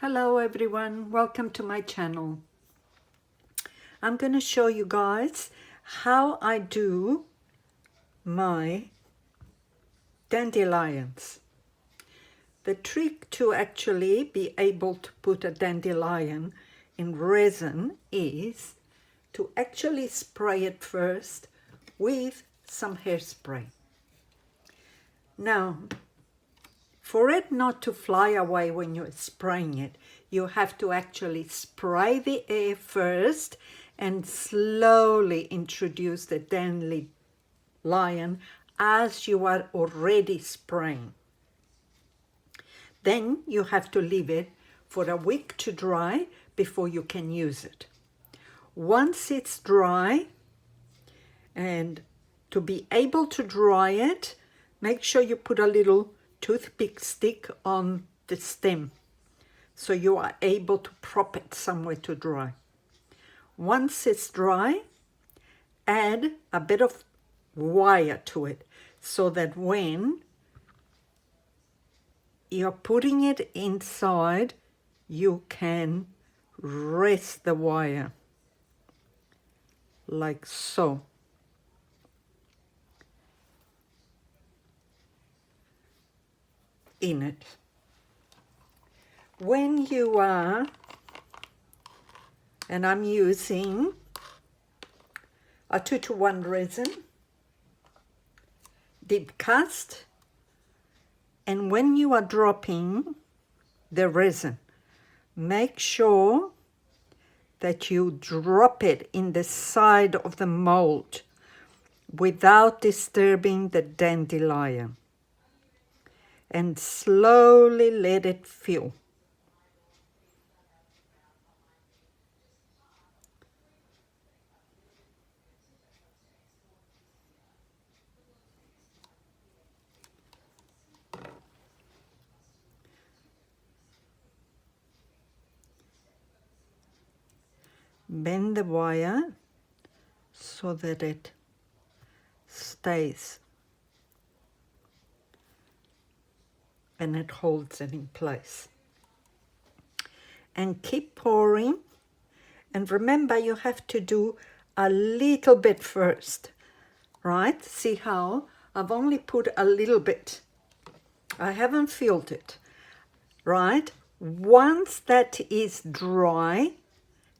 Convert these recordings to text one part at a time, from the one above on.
Hello everyone, welcome to my channel. I'm going to show you guys how I do my dandelions. The trick to actually be able to put a dandelion in resin is to actually spray it first with some hairspray. Now, for it not to fly away when you're spraying it, you have to actually spray the air first and slowly introduce the dandelion as you are already spraying. Then you have to leave it for a week to dry before you can use it. Once it's dry, and to be able to dry it, make sure you put a little toothpick stick on the stem so you are able to prop it somewhere to dry. Once it's dry, add a bit of wire to it so that when you're putting it inside, you can rest the wire like so. In it. When you are, and I'm using a 2-to-1 resin, deep cast, and when you are dropping the resin, make sure that you drop it in the side of the mold without disturbing the dandelion, and slowly let it fill. Bend the wire so that it stays and it holds it in place. And keep pouring, and remember you have to do a little bit first, right? See how I've only put a little bit. I haven't filled it, right? Once that is dry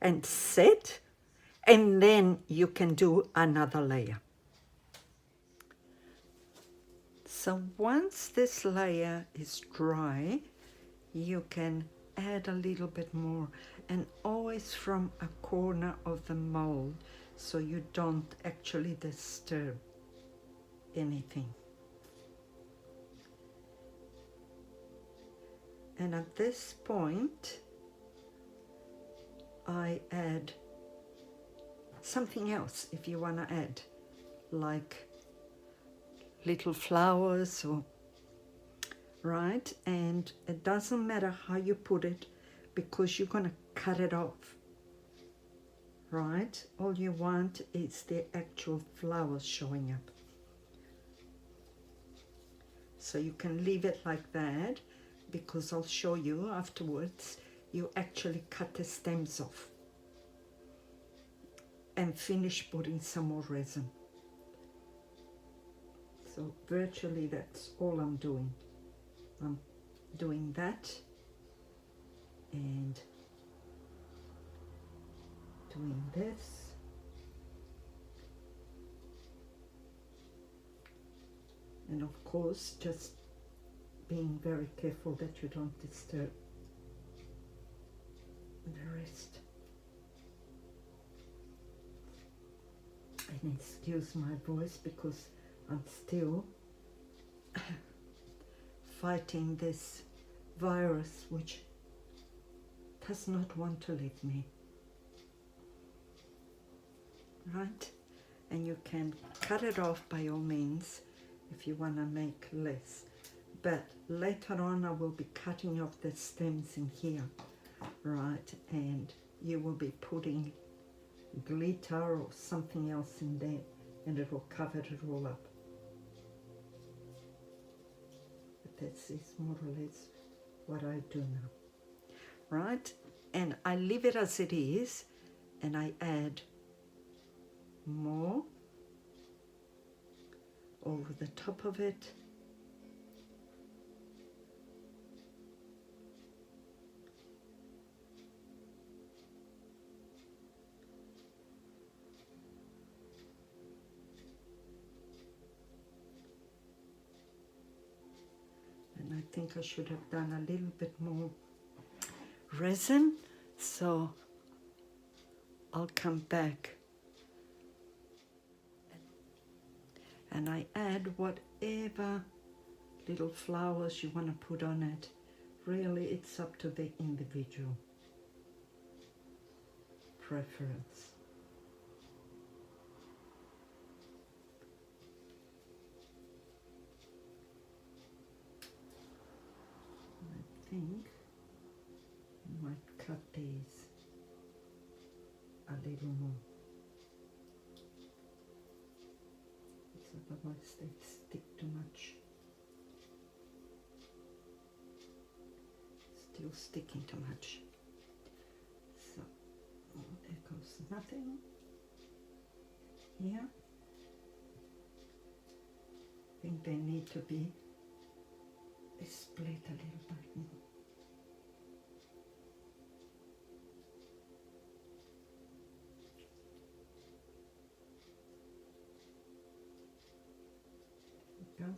and set, and then you can do another layer. So once this layer is dry, you can add a little bit more, and always from a corner of the mold so you don't actually disturb anything. And at this point, I add something else if you want to add, like little flowers or right, and it doesn't matter how you put it because you're going to cut it off, right? All you want is the actual flowers showing up. So you can leave it like that, because I'll show you afterwards. You actually cut the stems off and finish putting some more resin. So virtually that's all I'm doing. I'm doing that and doing this. And of course, just being very careful that you don't disturb the rest. And excuse my voice because I'm still fighting this virus which does not want to leave me, right? And you can cut it off by all means if you want to make less, but later on I will be cutting off the stems in here, right? And you will be putting glitter or something else in there and it will cover it all up. But this is more or less what I do now. right? And I leave it as it is, and I add more over the top of it. And I think I should have done a little bit more resin, so I'll come back and I add whatever little flowers you want to put on it. Really, it's up to the individual preference. I think I might cut these a little more, because otherwise they stick too much. Still sticking too much. So there goes nothing here. I think they need to be split a little bit more. There we go.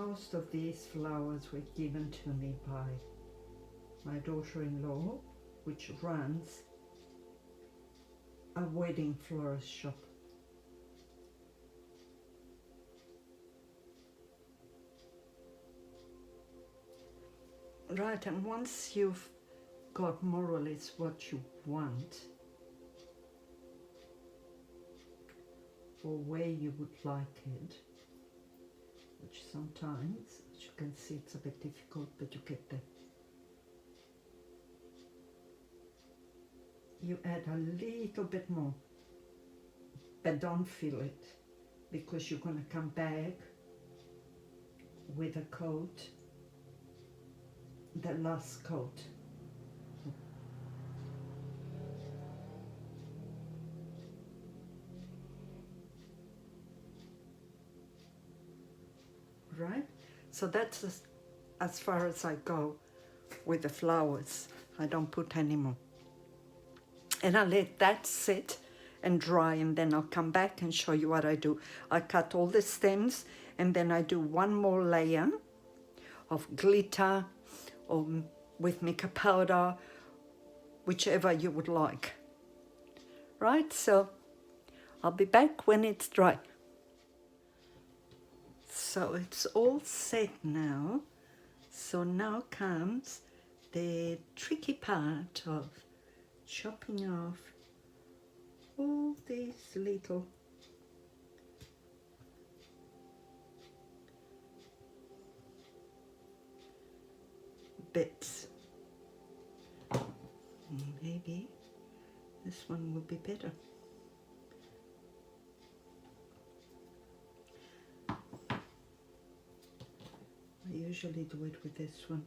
Most of these flowers were given to me by my daughter-in-law, which runs a wedding florist shop. Right, and once you've got more or less what you want, or where you would like it, which sometimes, as you can see, it's a bit difficult, but you get there. You add a little bit more, but don't fill it, because you're going to come back with a coat, the last coat. Right? So that's as far as I go with the flowers. I don't put any more. And I let that sit and dry, and then I'll come back and show you what I do. I cut all the stems, and then I do one more layer of glitter or with mica powder, whichever you would like. Right, so I'll be back when it's dry. So it's all set now. So now comes the tricky part of chopping off all these little bits. Maybe this one will be better. I usually do it with this one,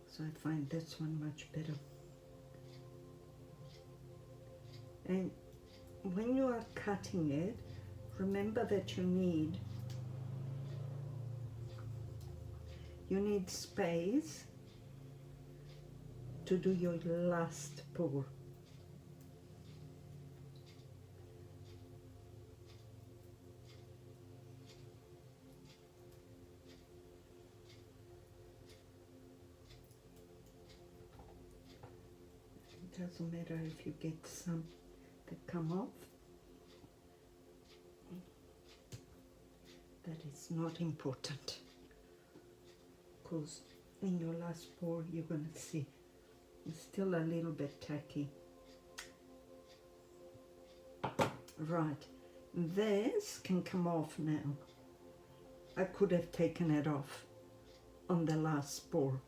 so I find this one much better. And when you are cutting it, remember that you need space to do your last pour. It doesn't matter if you get some that come off. That is not important, because in your last pour you're going to see it's still a little bit tacky. Right, this can come off now. I could have taken it off on the last pour.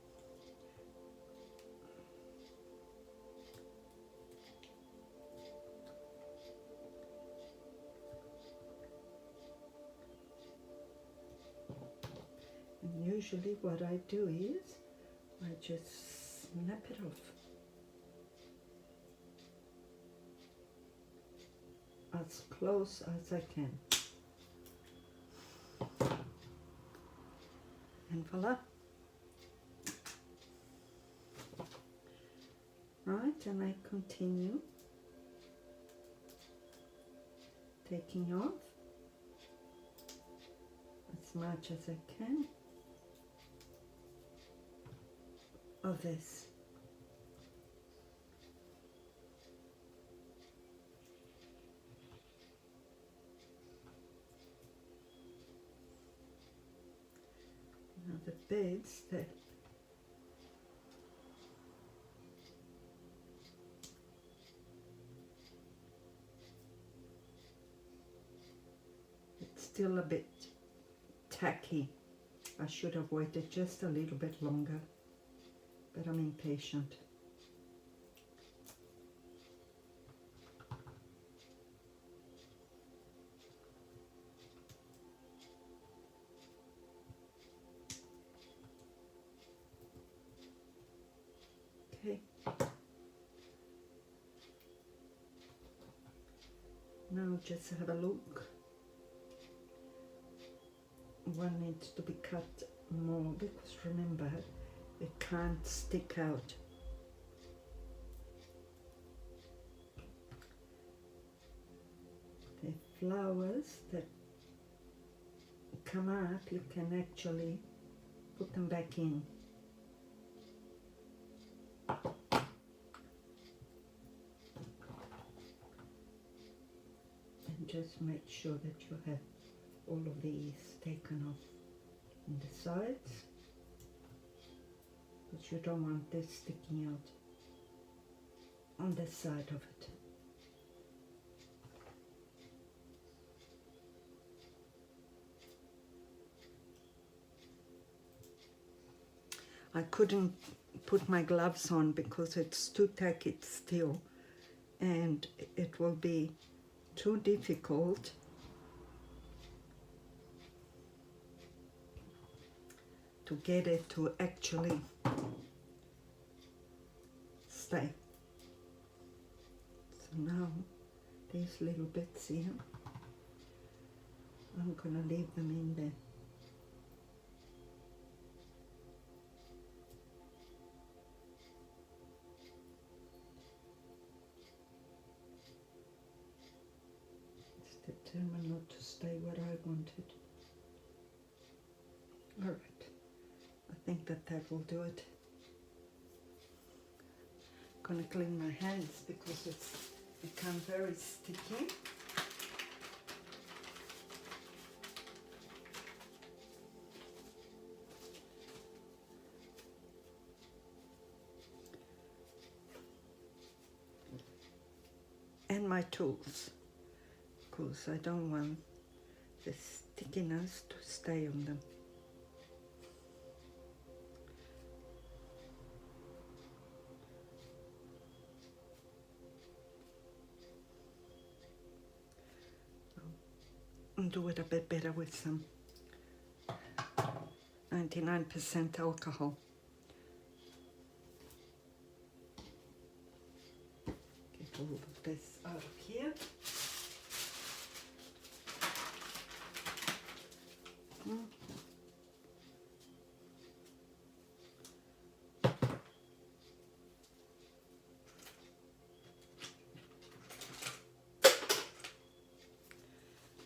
usually what I do is I just snap it off as close as I can. And voila. Right, and I continue taking off as much as I can of this. Now the bits that it's still a bit tacky. I should have waited just a little bit longer, but I'm impatient. Okay. Now just have a look. One needs to be cut more because remember, it can't stick out. The flowers that come up, you can actually put them back in. And just make sure that you have all of these taken off in the sides, but you don't want this sticking out on the side of it. I couldn't put my gloves on because it's too tacky still, and it will be too difficult to get it to actually stay. So now these little bits here, I'm gonna leave them in there. It's determined not to stay where I wanted. All right. I think that will do it. I'm gonna clean my hands because it's become very sticky. And my tools, because I don't want the stickiness to stay on them. And do it a bit better with some 99% alcohol. Get all of this out of here.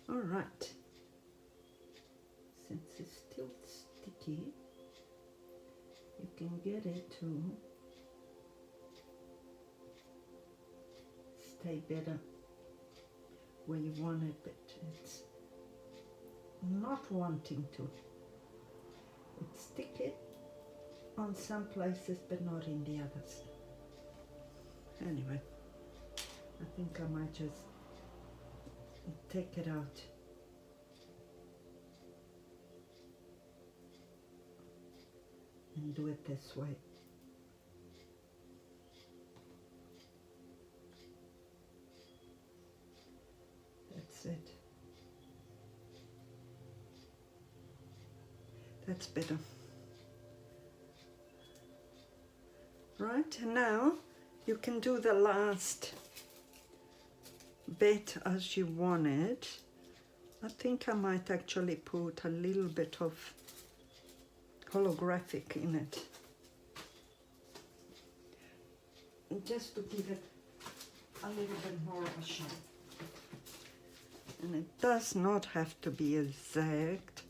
All right, since it's still sticky, you can get it to stay better where you want it, but it's not wanting to. It's sticky on some places, but not in the others. Anyway, I think I might just take it out. And do it this way. That's it. That's better. Right, and now you can do the last bit as you want it. I think I might actually put a little bit of holographic in it, just to give it a little bit more of a shape. And it does not have to be exact,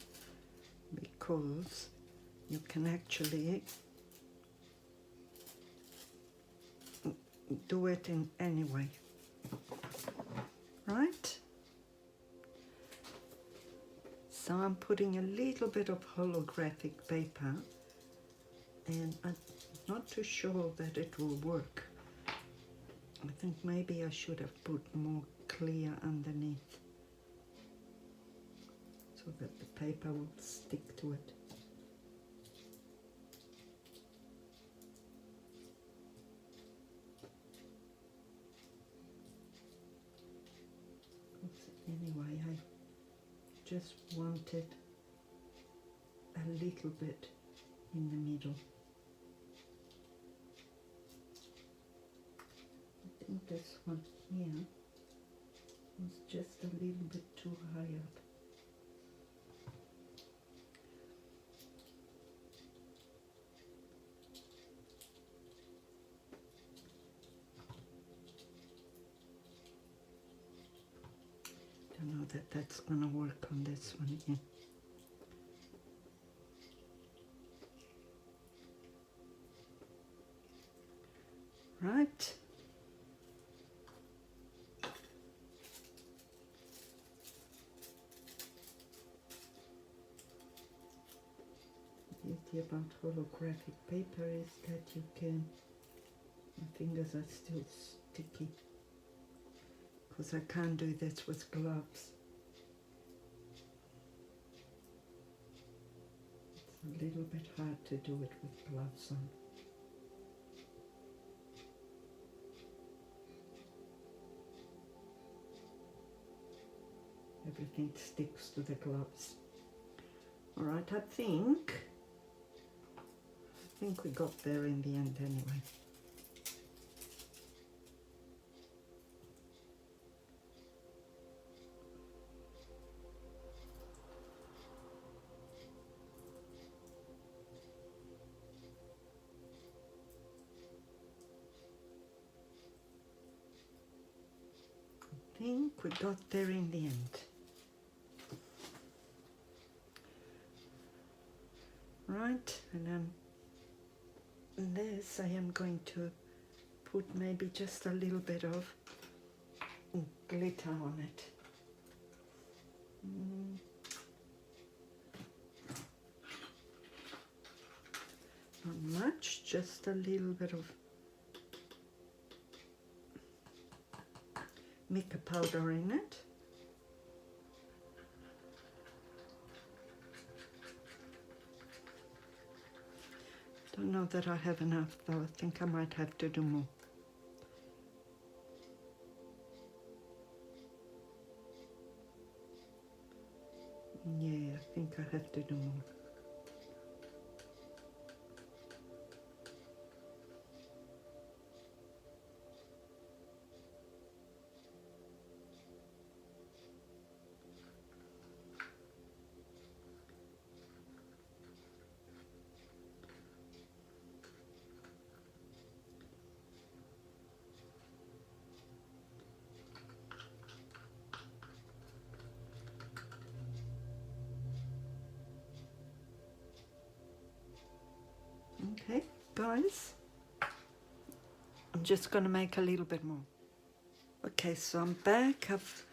because you can actually do it in any way, right? So I'm putting a little bit of holographic paper, and I'm not too sure that it will work. I think maybe I should have put more clear underneath, so that the paper will stick to it. Anyway, I just wanted a little bit in the middle. I think this one here was just a little bit too high up. Don't know that that's gonna work on this one here. Right. The beauty about holographic paper is that you can, my fingers are still sticky, because I can't do this with gloves. It's a little bit hard to do it with gloves on. Everything sticks to the gloves. All right, I think we got there in the end anyway. I think we got there in the end. Right, and then this I am going to put maybe just a little bit of glitter on it. Not much, just a little bit of mica powder in it. Don't know that I have enough though. I think I might have to do more. Yeah, I think I have to do more. Okay, guys, I'm just going to make a little bit more. Okay, so I'm back. I've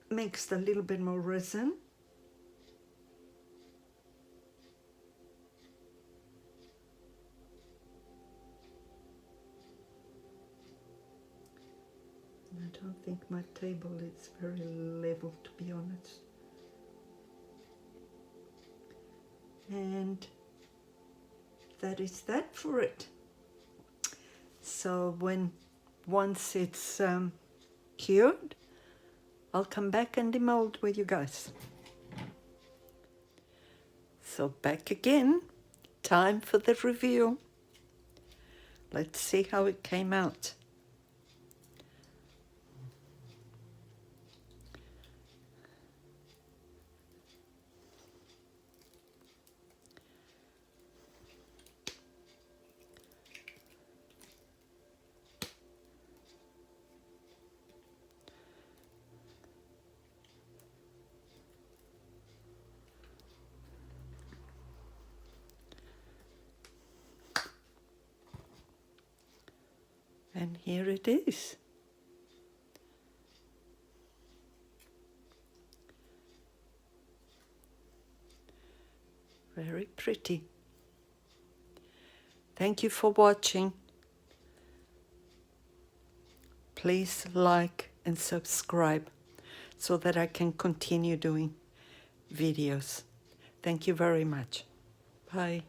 mixed a little bit more resin. I don't think my table is very level, to be honest. And that is that for it. So once it's cured, I'll come back and demold with you guys. So back again, time for the review. Let's see how it came out. And here it is. Very pretty. Thank you for watching. Please like and subscribe so that I can continue doing videos. Thank you very much. Bye.